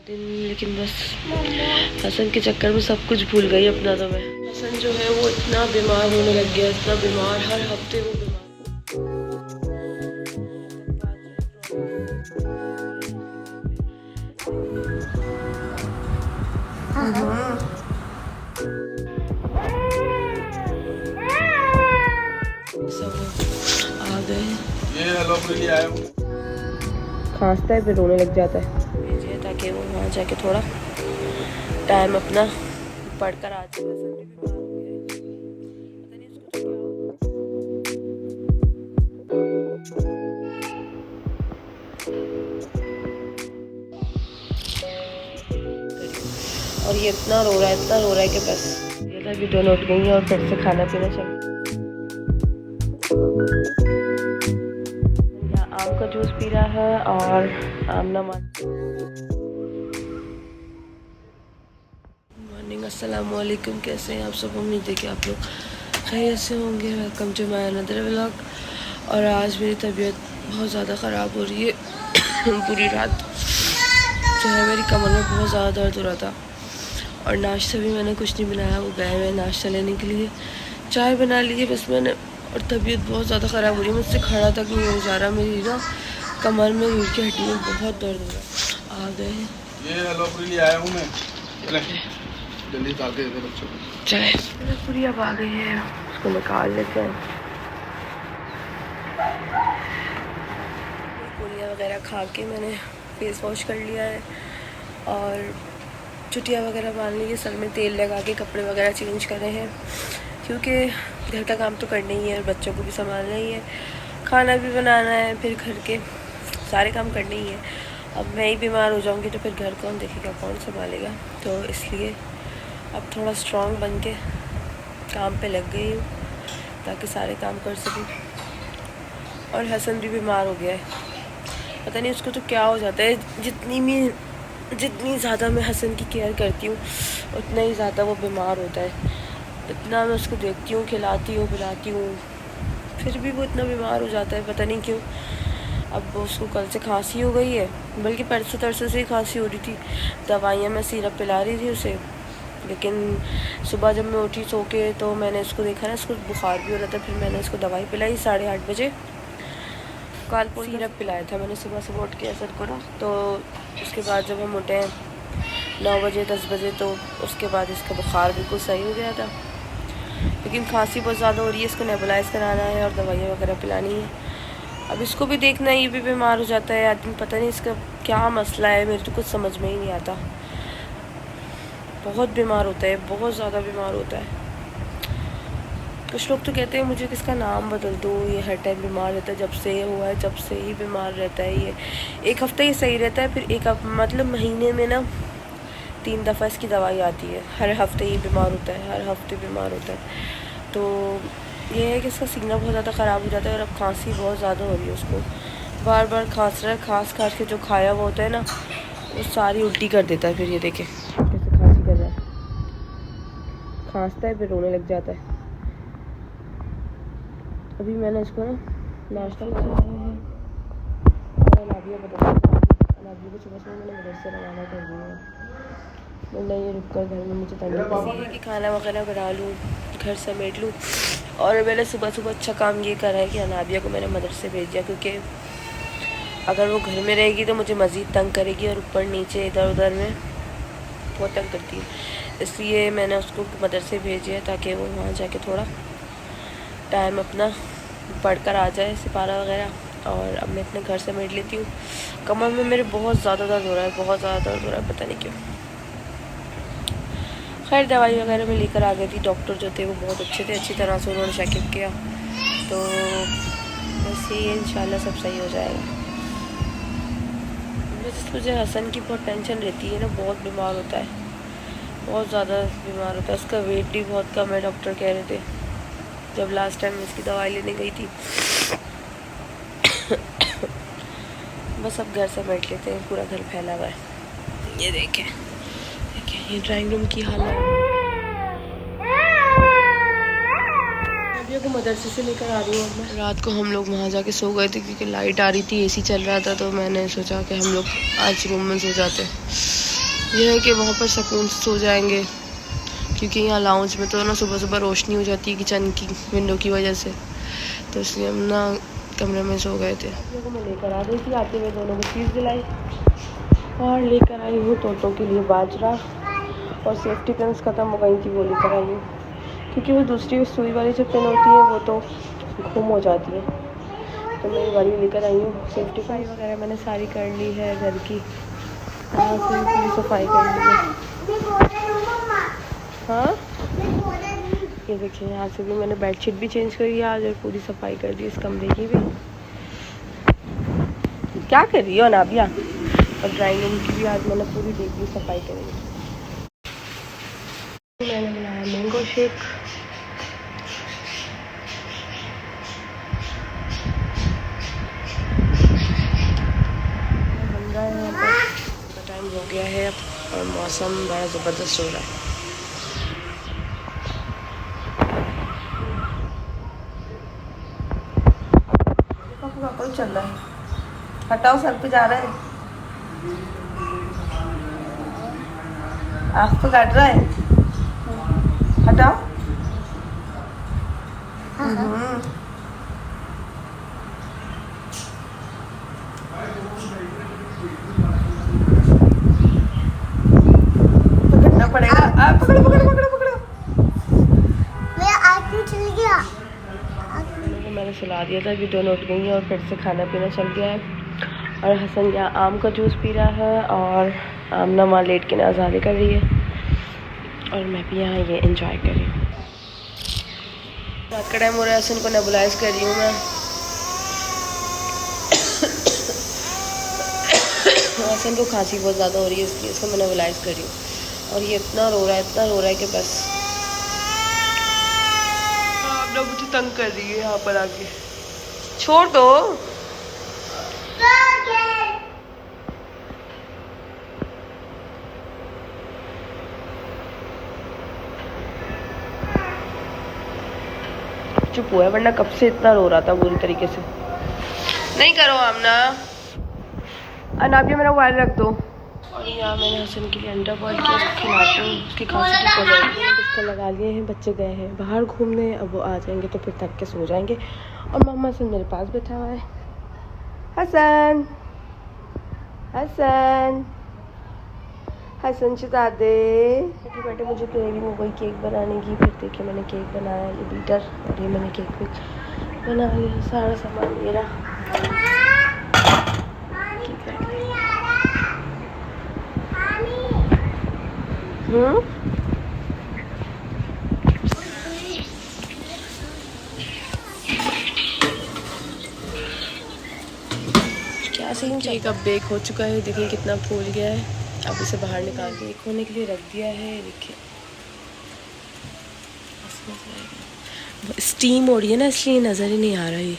दिन, लेकिन बस हसन के चक्कर में सब कुछ भूल गई अपना। तो मैं हसन जो है वो इतना बीमार होने लग गया, इतना बीमार, हर हफ्ते वो बीमार। सब आ गए, ये हेलो के लिए आया हूँ। खांसता है फिर रोने लग जाता है, भेजिए ताकि वो वहाँ जाके थोड़ा टाइम अपना पढ़कर आ जाए। और ये इतना रो रहा है कि बस ये अभी दोनों उठ गई हैं और फिर से खाना पीना चल। आम का जूस पी रहा है और आमना मॉर्निंग। अस्सलाम वालेकुम, कैसे हैं आप सब? उम्मीद है कि आप लोग खैरियत से होंगे। Welcome to my another vlog. और आज मेरी तबीयत बहुत ज़्यादा ख़राब हो रही है। पूरी रात जो है मेरी कमर में बहुत ज़्यादा दर्द हो रहा था और नाश्ता भी मैंने कुछ नहीं बनाया। वो गए हुए नाश्ता लेने के लिए, चाय बना ली है बस मैंने। और तबीयत बहुत ज़्यादा ख़राब हो रही है, मुझसे खड़ा तक नहीं हो जा रहा। मेरी ना कमर में, रीढ़ की हड्डी में बहुत दर्द हो रहा है। आ गए हैं, ये हेलो के लिए आया हूँ मैं, जल्दी निकाल के दे बच्चों को। चले पूरी अब आ गई है, उसको निकाल लेते हैं। पूरियाँ वगैरह खा के मैंने फेस वॉश कर लिया है और चुटिया वगैरह बांध ली है, सर में तेल लगा के कपड़े वगैरह चेंज करे हैं, क्योंकि घर का काम तो करना ही है और बच्चों को भी संभालना ही है, खाना भी बनाना है, फिर घर के सारे काम करने ही है। अब मैं ही बीमार हो जाऊंगी तो फिर घर कौन देखेगा, कौन संभालेगा? तो इसलिए अब थोड़ा स्ट्रॉन्ग बन के काम पे लग गई हूँ ताकि सारे काम कर सकूँ। और हसन भी बीमार हो गया है, पता नहीं उसको तो क्या हो जाता है। जितनी ज़्यादा मैं हसन की केयर करती हूँ उतना ही ज़्यादा वो बीमार होता है। इतना मैं उसको देखती हूँ, खिलाती हूँ, पिलाती हूँ, फिर भी वो इतना बीमार हो जाता है, पता नहीं क्यों। अब उसको कल से खांसी हो गई है, बल्कि परसों तरसों से ही खांसी हो रही थी। दवाइयाँ मैं सिरप पिला रही थी उसे, लेकिन सुबह जब मैं उठी सो के तो मैंने उसको देखा ना, उसको बुखार भी हो रहा था। फिर मैंने उसको दवाई पिलाई 8:30 बजे। कल सिरप पिलाया था मैंने सुबह उठ के असर को ना। तो उसके बाद जब हम उठे 9 बजे 10 बजे तो उसके बाद इसका बुखार बिल्कुल सही हो गया था, लेकिन खांसी बहुत ज़्यादा हो रही है। इसको नेबुलाइज कराना है और दवाइयाँ वगैरह पिलानी है। अब इसको भी देखना है, ये भी बीमार हो जाता है आदमी, पता नहीं इसका क्या मसला है, मेरे तो कुछ समझ में ही नहीं आता। बहुत बीमार होता है, बहुत ज़्यादा बीमार होता है। कुछ लोग तो कहते हैं मुझे किसका नाम बदल दो, ये हर टाइम बीमार रहता है, जब से हुआ है जब से ही बीमार रहता है। ये एक हफ्ता ही सही रहता है, फिर मतलब महीने में ना 3 दफ़ा इसकी दवाई आती है। हर हफ्ते ही बीमार होता है, हर हफ्ते बीमार होता है। तो ये है कि इसका सीना बहुत ज़्यादा ख़राब हो जाता है और अब खांसी बहुत ज़्यादा हो रही है उसको, बार बार खांस रहा है। खांस के जो खाया हुआ होता है ना वो सारी उल्टी कर देता है। फिर ये देखे कैसे खांसी कर रहा है, खांसता है फिर रोने लग जाता है। अभी मैंने इसको ना नाश्ता खिलाया है और अनाबिया को सुबह मैंने मदरसे रवाना कर दिया है। मतलब ये रुक कर घर में मुझे तंग कि खाना वगैरह बना लूँ, घर समेट लूँ। और मैंने सुबह अच्छा काम ये करा है कि अनाबिया को मैंने मदरसे भेज दिया, क्योंकि अगर वो घर में रहेगी तो मुझे मज़ीद तंग करेगी और ऊपर नीचे इधर उधर में बहुत तंग करती है। इसलिए मैंने उसको मदरसे भेजा है ताकि वो वहाँ जाके थोड़ा टाइम अपना पढ़कर आ जाए, सिपारा वगैरह। और अब मैं अपने घर समेट लेती हूँ। कमर में मेरे बहुत ज़्यादा दर्द हो रहा है, बहुत ज़्यादा दर्द हो रहा है, पता नहीं क्यों। खैर दवाई वगैरह में लेकर आ गई थी। डॉक्टर जो थे वो बहुत अच्छे थे, अच्छी तरह से उन्होंने चेकअप किया, तो वैसे ही इंशाल्लाह सब सही हो जाएगा। मुझे हसन की बहुत टेंशन रहती है ना, बहुत बीमार होता है, बहुत ज़्यादा बीमार होता है। उसका वेट भी बहुत कम है, डॉक्टर कह रहे थे जब लास्ट टाइम इसकी दवाई लेने गई थी। बस अब घर से बैठ लेते हैं, पूरा घर फैला हुआ है। ये देखें ये ड्राइंग रूम की हालत। अभी को मदरसे से लेकर आ रही हूँ मैं। रात को हम लोग वहाँ जाके सो गए थे क्योंकि लाइट आ रही थी, एसी चल रहा था, तो मैंने सोचा कि हम लोग आज रूम में सो जाते। यह है कि वहाँ पर सुकून से सो जाएंगे, क्योंकि यहाँ लाउंज में तो ना सुबह सुबह रोशनी हो जाती है किचन की विंडो की वजह से, तो इसलिए हम ना कमरे में सो गए थे। लोगों में लेकर आ गई थी, आते हुए दोनों को चीज़ दिलाई और लेकर आई हूँ तोतों के लिए बाजरा, और सेफ्टी पिन्स ख़त्म हो गई थी वो लेकर आई हूँ, क्योंकि वो दूसरी सुई वाली जो पिन होती है वो तो गुम हो जाती है, तो मैं ये वाली लेकर आई हूँ। सेफ्टी पिन वगैरह मैंने सारी कर ली है घर की, यहाँ से पूरी सफाई कर ली है। हाँ ये देखिए, यहाँ से भी मैंने बेडशीट भी चेंज करी है आज और पूरी सफाई कर दी इस कमरे की भी। क्या कर रही हो नाबिया? और ड्राइंग रूम की भी आज मैंने पूरी देख दी, सफाई करी। मैंने बनाया मैंगो शेक, बन रहा है यहाँ पर, टाइम हो गया है और मौसम बड़ा ज़बरदस्त हो रहा है। चल रहा है, हटाओ, सर पे जा रहा है, आँख तो काट रहा है, हटाओ। पकड़ना पड़ेगा, पकड़ो पकड़ो पकड़ो पकड़ो। मेरा आँख में चल गया। मैंने सुला दिया था कि दोनों उठ गई हैं और फिर से खाना पीना चल गया है। और हसन यहाँ आम का जूस पी रहा है और आमना माँ लेट के नज़ारे कर रही है, और मैं भी यहाँ ये एंजॉय कर रही हूँ। रात का टाइम हो रहा है, हसन को नेबुलाइज कर रही हूँ मैं। हसन को खांसी बहुत ज़्यादा हो रही है, इसलिए इसको मैं नेबुलाइज कर रही हूँ, और ये इतना रो रहा है, इतना रो रहा है कि बस। आप लोग मुझे तंग कर रही है यहाँ पर आके, छोड़ दो। चुप हुआ है, वरना कब से इतना रो रहा था बुरी तरीके से। नहीं करो आमना, अनाबिया मेरा मोबाइल रख दो। और यहाँ मैंने हसन के लिए अंडा बॉयल किया, खिलाती हूँ, उसकी खांसी ठीक हो जाएगी। बिस्तर लगा लिए हैं, बच्चे गए हैं बाहर घूमने, अब वो आ जाएंगे तो फिर थक के सो जाएंगे। और मामा हसन मेरे पास बैठा हुआ है। हसन हसन हसन शहजादे, बैठे बैठे मुझे क्रेविंग हो गई केक बनाने की। फिर देखिए मैंने केक बनाया, ये बीटर, और ये मैंने केक भी बना लिया, सारा सामान मेरा। क्या सीन, केक अब बेक हो चुका है, देखिए कितना फूल गया है। अब इसे बाहर निकाल के एक होने के लिए रख दिया है। देखिए स्टीम हो रही है ना, इसलिए नज़र ही नहीं आ रहा है,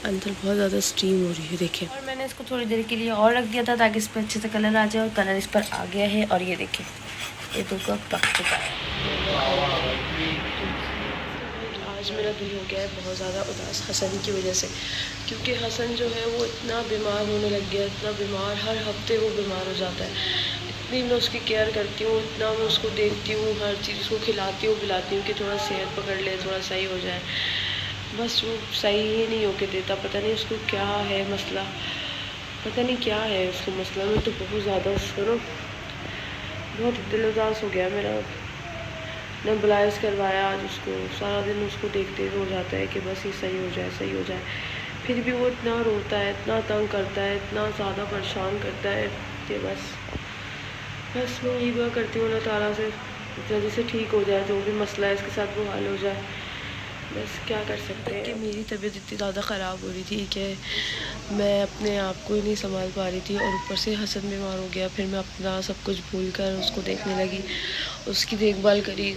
अंदर बहुत ज़्यादा स्टीम हो रही है। देखिए, और मैंने इसको थोड़ी देर के लिए और रख दिया था ताकि इस पर अच्छे से कलर आ जाए, और कलर इस पर आ गया है। और ये देखिए ये बिल्कुल पक चुका है। आज मेरा दिल हो गया है बहुत ज़्यादा उदास हसन की वजह से, क्योंकि हसन जो है वो इतना बीमार होने लग गया, इतना बीमार, हर हफ्ते वो बीमार हो जाता है। इतनी मैं उसकी केयर करती हूँ, इतना मैं उसको देखती हूँ, हर चीज़ उसको खिलाती हूँ पिलाती हूँ कि थोड़ा सेहत पकड़ ले, थोड़ा सही हो जाए, बस वो सही ही नहीं होके देता। पता नहीं उसको क्या है मसला, पता नहीं क्या है उसको मसला। मैं तो बहुत ज़्यादा उसको ना बहुत दिल उदास हो गया मेरा। नेबुलाइज करवाया आज उसको, सारा दिन उसको देखते हो जाता है कि बस ये सही हो जाए, सही हो जाए। फिर भी वो इतना रोता है, इतना तंग करता है, इतना ज़्यादा परेशान करता है कि बस मैं यही दुआ करती हूँ अल्लाह ताला से जल्दी से ठीक हो जाए, जो भी मसला है इसके साथ वो हल हो जाए। बस क्या कर सकते हैं। कि मेरी तबीयत इतनी ज़्यादा ख़राब हो रही थी कि मैं अपने आप को ही नहीं संभाल पा रही थी, और ऊपर से हसन बीमार हो गया। फिर मैं अपना सब कुछ भूल कर उसको देखने लगी, उसकी देखभाल करी,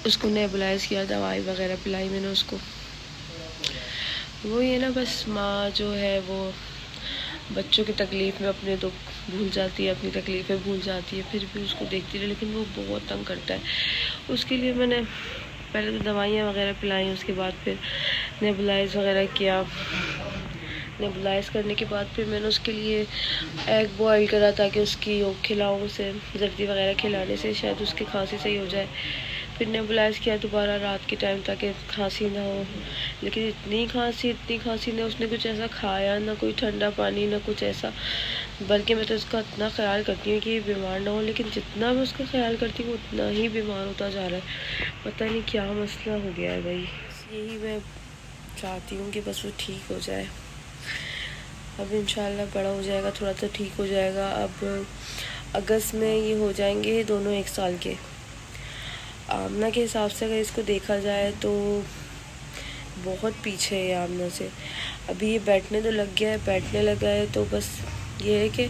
उसको नेबुलाइज किया, दवाई वगैरह पिलाई मैंने उसको। वो ये ना बस माँ जो है वो बच्चों की तकलीफ़ में अपने दुख भूल जाती है, अपनी तकलीफ़ें भूल जाती है, फिर भी उसको देखती रही, लेकिन वो बहुत तंग करता है। उसके लिए मैंने पहले तो दवाइयाँ वगैरह पिलाई, उसके बाद फिर नेबुलाइज वगैरह किया, नेबुलाइज करने के बाद फिर मैंने उसके लिए एग बॉयल करा ताकि उसकी योग खिलाऊँ उसे, जर्दी वगैरह खिलाने से शायद उसकी खांसी सही हो जाए। फिर नेबुलाइज किया दोबारा रात के टाइम ताकि खांसी ना हो, लेकिन इतनी खांसी ना, उसने कुछ ऐसा खाया ना, कोई ठंडा पानी ना कुछ ऐसा। बल्कि मैं तो उसका इतना ख्याल करती हूँ कि ये बीमार ना हो, लेकिन जितना मैं उसका ख्याल करती हूँ उतना ही बीमार होता जा रहा है। पता नहीं क्या मसला हो गया है भाई। यही मैं चाहती हूँ कि बस वो ठीक हो जाए। अब इंशाल्लाह बड़ा हो जाएगा, थोड़ा तो ठीक हो जाएगा। अब अगस्त में ये हो जाएंगे दोनों 1 साल के। आमना के हिसाब से अगर इसको देखा जाए तो बहुत पीछे है आमना से। अभी ये बैठने तो लग गया है, बैठने लगा है, तो बस ये है कि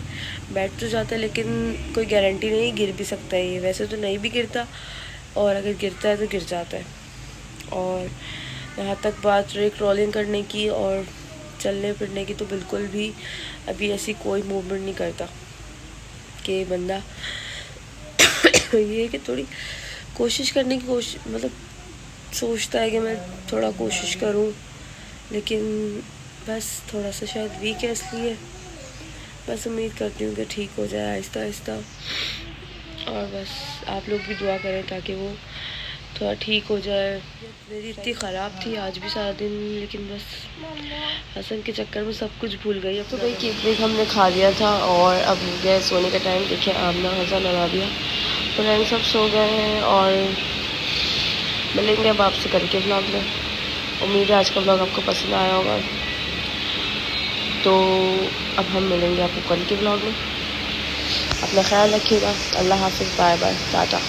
बैठ तो जाता है, लेकिन कोई गारंटी नहीं, गिर भी सकता है। ये वैसे तो नहीं भी गिरता, और अगर गिरता है तो गिर जाता है। और यहाँ तक बात रही क्रॉलिंग करने की और चलने फिरने की, तो बिल्कुल भी अभी ऐसी कोई मूवमेंट नहीं करता कि बंदा ये है कि थोड़ी कोशिश करने की मतलब सोचता है कि मैं थोड़ा कोशिश करूं, लेकिन बस थोड़ा सा शायद वीक है, इसलिए बस उम्मीद करती हूँ कि ठीक हो जाए आहिस्ता आहिस्ता। और बस आप लोग भी दुआ करें ताकि वो थोड़ा ठीक हो जाए। मेरी इतनी ख़राब थी आज भी सारा दिन, लेकिन बस हसन के चक्कर में सब कुछ भूल गई। अब तो भाई केक वेक हमने खा लिया था और अब हो गया सोने का टाइम। देखिए आमना हसन और आबिया फ्रेंड सब सो गए हैं, और मिलेंगे अब आपसे कल के ब्लॉग में। उम्मीद है आज का ब्लॉग आपको पसंद आया होगा, तो अब हम मिलेंगे आपको कल के ब्लॉग में। अपना ख्याल रखिएगा। अल्लाह हाफिज़, बाय बाय, टाटा।